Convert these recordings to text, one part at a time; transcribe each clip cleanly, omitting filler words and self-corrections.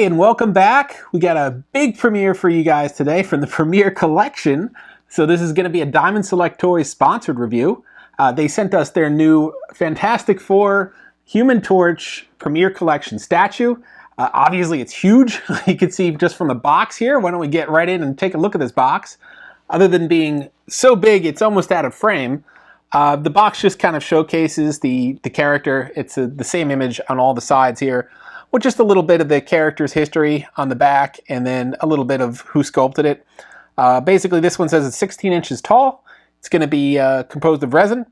Hey, and welcome back. We got a big premiere for you guys today from the Premiere Collection. So this is going to be a Diamond Select Toys sponsored review. They sent us their new Fantastic Four Human Torch Premiere Collection statue. Obviously, it's huge. You can see just from the box here. Why don't we get right in and take a look at this box? Other than being so big, it's almost out of frame. The box just kind of showcases the character. It's the same image on all the sides here, with just a little bit of the character's history on the back, and then a little bit of who sculpted it. Basically, this one says it's 16 inches tall. It's going to be composed of resin,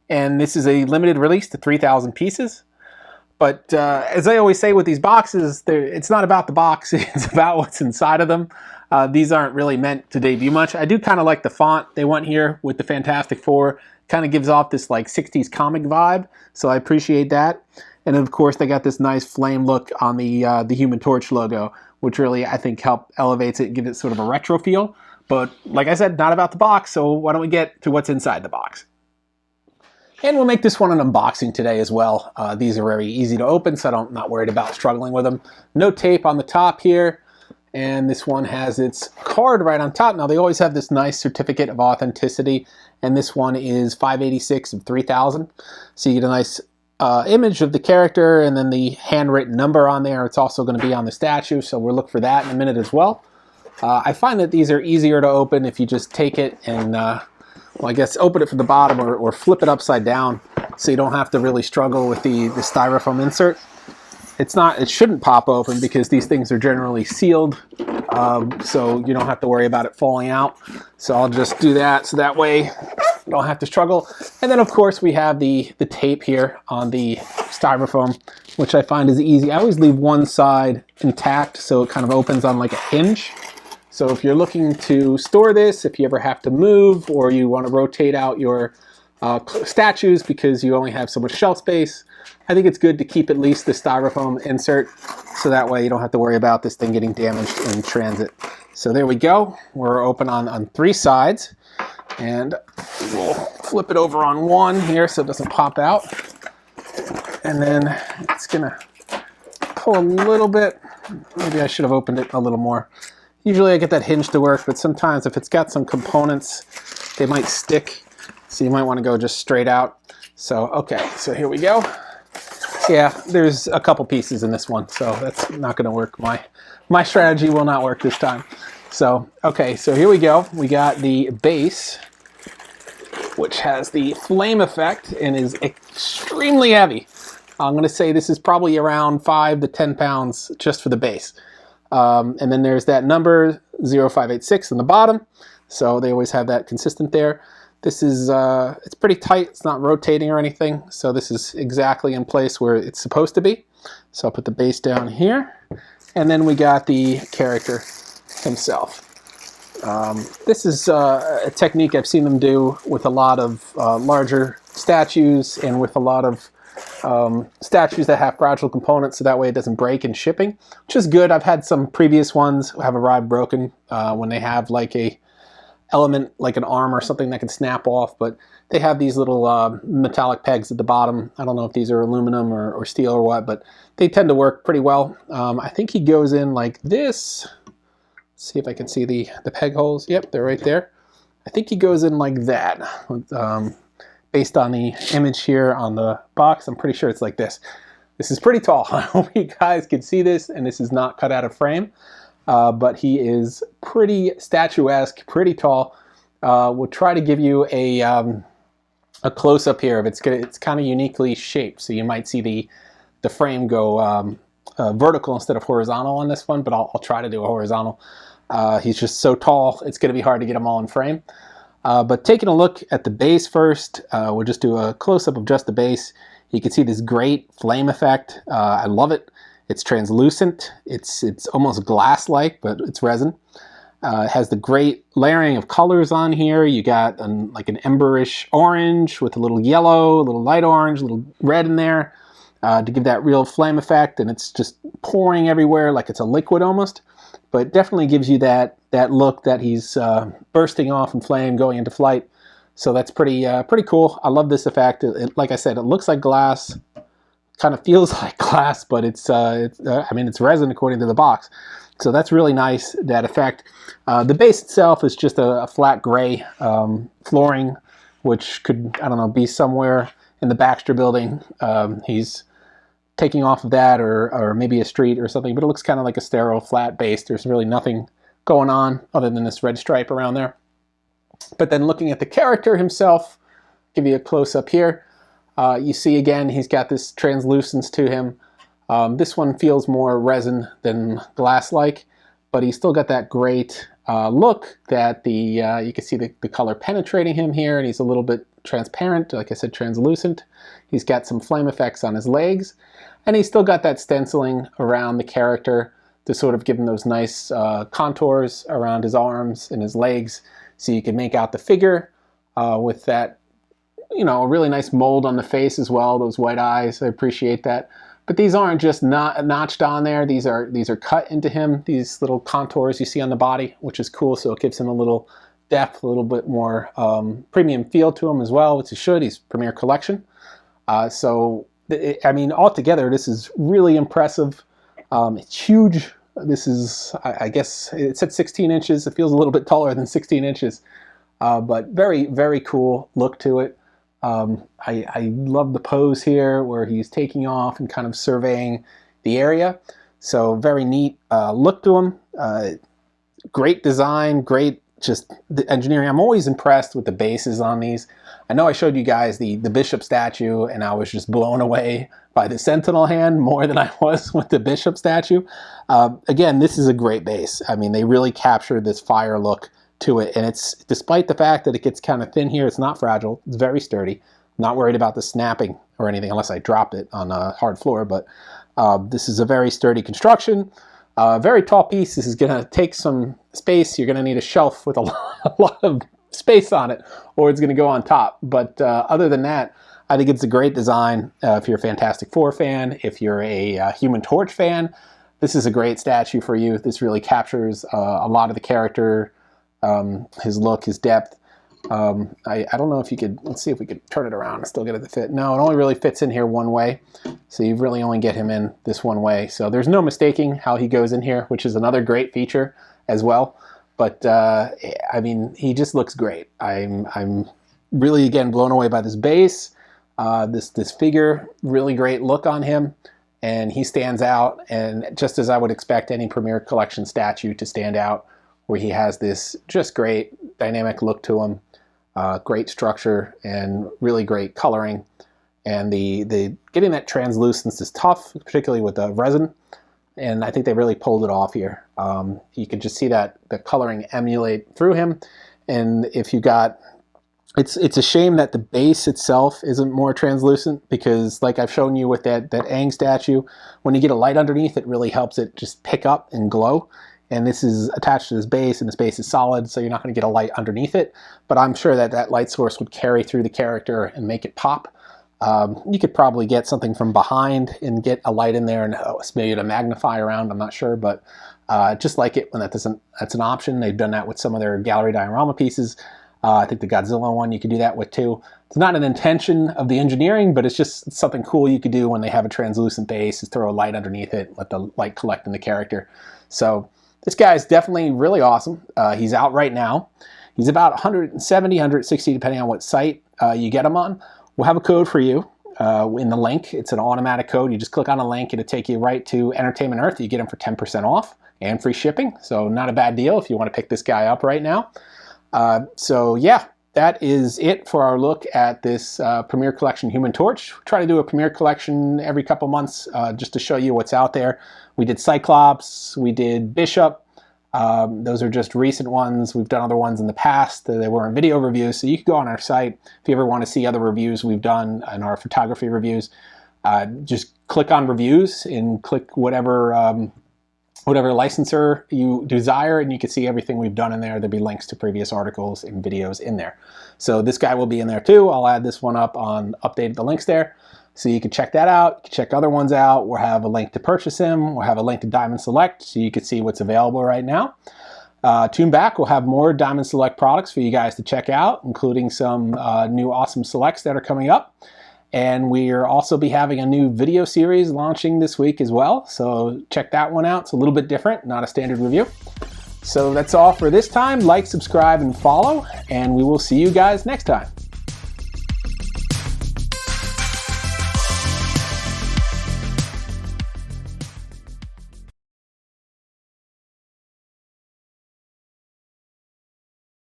and this is a limited release to 3,000 pieces. But as I always say with these boxes, it's not about the box, it's about what's inside of them. These aren't really meant to debut much. I do kind of like the font they went here with the Fantastic Four. Kind of gives off this like 60s comic vibe, so I appreciate that. And of course, they got this nice flame look on the Human Torch logo, which really, I think, elevates it and gives it sort of a retro feel. But like I said, not about the box, so why don't we get to what's inside the box? And we'll make this one an unboxing today as well. These are very easy to open, so I'm not worried about struggling with them. No tape on the top here, and this one has its card right on top. Now, they always have this nice certificate of authenticity, and this one is 586 of 3,000. So you get a nice image of the character and then the handwritten number on there. It's also going to be on the statue, so we'll look for that in a minute as well. I find that these are easier to open if you just take it and, well, I guess open it from the bottom or flip it upside down, so you don't have to really struggle with the styrofoam insert. It shouldn't pop open because these things are generally sealed, so you don't have to worry about it falling out. So I'll just do that, so that way you don't have to struggle. And then of course we have the tape here on the styrofoam, which I find is easy. I always leave one side intact so it kind of opens on like a hinge. So if you're looking to store this, if you ever have to move or you want to rotate out your statues because you only have so much shelf space, I think it's good to keep at least the styrofoam insert, so that way you don't have to worry about this thing getting damaged in transit. So there we go. We're open on three sides, and we'll flip it over on one here so it doesn't pop out. And then it's gonna pull a little bit. Maybe I should have opened it a little more. Usually I get that hinge to work, but sometimes if it's got some components, they might stick. So you might want to go just straight out. So, okay, so here we go. Yeah, there's a couple pieces in this one, so that's not going to work. My strategy will not work this time. So, okay, so here we go. We got the base, which has the flame effect and is extremely heavy. I'm going to say this is probably around 5 to 10 pounds just for the base. And then there's that number 0586 on the bottom. So they always have that consistent there. This is, it's pretty tight. It's not rotating or anything. So this is exactly in place where it's supposed to be. So I'll put the base down here. And then we got the character himself. This is a technique I've seen them do with a lot of larger statues and with a lot of statues that have fragile components, so that way it doesn't break in shipping, which is good. I've had some previous ones have arrived broken when they have like a element like an arm or something that can snap off, but they have these little metallic pegs at the bottom. I don't know if these are aluminum or steel or what, but they tend to work pretty well. I think he goes in like this. Let's see if I can see the peg holes. Yep, they're right there. I think he goes in like that. Based on the image here on the box, I'm pretty sure it's like this. This is pretty tall. I hope you guys can see this, and this is not cut out of frame. But he is pretty statuesque, pretty tall. We'll try to give you a close-up here. It's kind of uniquely shaped, so you might see the frame go vertical instead of horizontal on this one, but I'll try to do a horizontal. He's just so tall, it's going to be hard to get them all in frame. But taking a look at the base first, we'll just do a close-up of just the base. You can see this great flame effect. I love it. It's translucent. It's almost glass-like, but it's resin. It has the great layering of colors on here. You got like an emberish orange with a little yellow, a little light orange, a little red in there to give that real flame effect, and it's just pouring everywhere like it's a liquid almost. But it definitely gives you that look that he's bursting off in flame, going into flight. So that's pretty cool. I love this effect. Like I said, it looks like glass. kind of feels like glass, but I mean, it's resin according to the box. So that's really nice, that effect. The base itself is just a flat gray flooring, which could, I don't know, be somewhere in the Baxter building. He's taking off of that, or maybe a street or something, but it looks kind of like a sterile flat base. There's really nothing going on other than this red stripe around there. But then looking at the character himself, give you a close-up here. You see again, he's got this translucence to him. This one feels more resin than glass-like, but he's still got that great look that you can see the color penetrating him here, and he's a little bit transparent, like I said, translucent. He's got some flame effects on his legs, and he's still got that stenciling around the character to sort of give him those nice contours around his arms and his legs, so you can make out the figure with that, you know, a really nice mold on the face as well, those white eyes. I appreciate that. But these aren't just notched on there. These are cut into him, these little contours you see on the body, which is cool. So it gives him a little depth, a little bit more premium feel to him as well, which it should. He's Premier Collection. I mean, altogether, this is really impressive. It's huge. This is, I guess, it's at 16 inches. It feels a little bit taller than 16 inches. But very, very cool look to it. I love the pose here where he's taking off and kind of surveying the area. So very neat look to him. Great design, great just the engineering. I'm always impressed with the bases on these. I know I showed you guys the Bishop statue, and I was just blown away by the Sentinel hand more than I was with the Bishop statue. Again, this is a great base. I mean, they really captured this fire look to it, and it's, despite the fact that it gets kind of thin here, it's not fragile. It's very sturdy. Not worried about the snapping or anything unless I dropped it on a hard floor, but this is a very sturdy construction. Very tall piece. This is going to take some space. You're going to need a shelf with a lot of space on it, or it's going to go on top. But other than that, I think it's a great design. If you're a Fantastic Four fan, if you're a Human Torch fan, this is a great statue for you. This really captures a lot of the character, his look, his depth. I don't know if you could, let's see if we could turn it around and still get it to fit. No, it only really fits in here one way. So you really only get him in this one way. So there's no mistaking how he goes in here, which is another great feature as well. But I mean, he just looks great. I'm really, again, blown away by this base, this figure, really great look on him. And he stands out, and just as I would expect any Premier Collection statue to stand out, where he has this just great dynamic look to him, great structure, and really great coloring. And the getting that translucence is tough, particularly with the resin, and I think they really pulled it off here. You can just see that the coloring emulate through him, and if you got, it's a shame that the base itself isn't more translucent, because like I've shown you with that Aang statue, when you get a light underneath, it really helps it just pick up and glow. And this is attached to this base, and this base is solid, so you're not going to get a light underneath it. But I'm sure that that light source would carry through the character and make it pop. You could probably get something from behind and get a light in there, and maybe to magnify around, I'm not sure. But just like it when that's an option. They've done that with some of their gallery diorama pieces. I think the Godzilla one you could do that with too. It's not an intention of the engineering, but it's just something cool you could do when they have a translucent base, is throw a light underneath it, let the light collect in the character. So this guy is definitely really awesome. He's out right now. He's about 170, 160, depending on what site you get him on. We'll have a code for you in the link. It's an automatic code. You just click on a link, it'll take you right to Entertainment Earth. You get him for 10% off and free shipping. So not a bad deal if you want to pick this guy up right now. So yeah, that is it for our look at this Premier Collection Human Torch. We try to do a Premier Collection every couple months just to show you what's out there. We did Cyclops, we did Bishop. Those are just recent ones. We've done other ones in the past. They weren't video reviews, so you can go on our site if you ever want to see other reviews we've done and our photography reviews. Just click on reviews and click whatever licensor you desire, and you can see everything we've done in there. There'll be links to previous articles and videos in there. So this guy will be in there too. I'll add this one up on updated the links there. So you can check that out. You can check other ones out. We'll have a link to purchase him. We'll have a link to Diamond Select so you can see what's available right now. Tune back. We'll have more Diamond Select products for you guys to check out, including some new awesome selects that are coming up. And we'll also be having a new video series launching this week as well. So check that one out. It's a little bit different, not a standard review. So that's all for this time. Like, subscribe, and follow, and we will see you guys next time.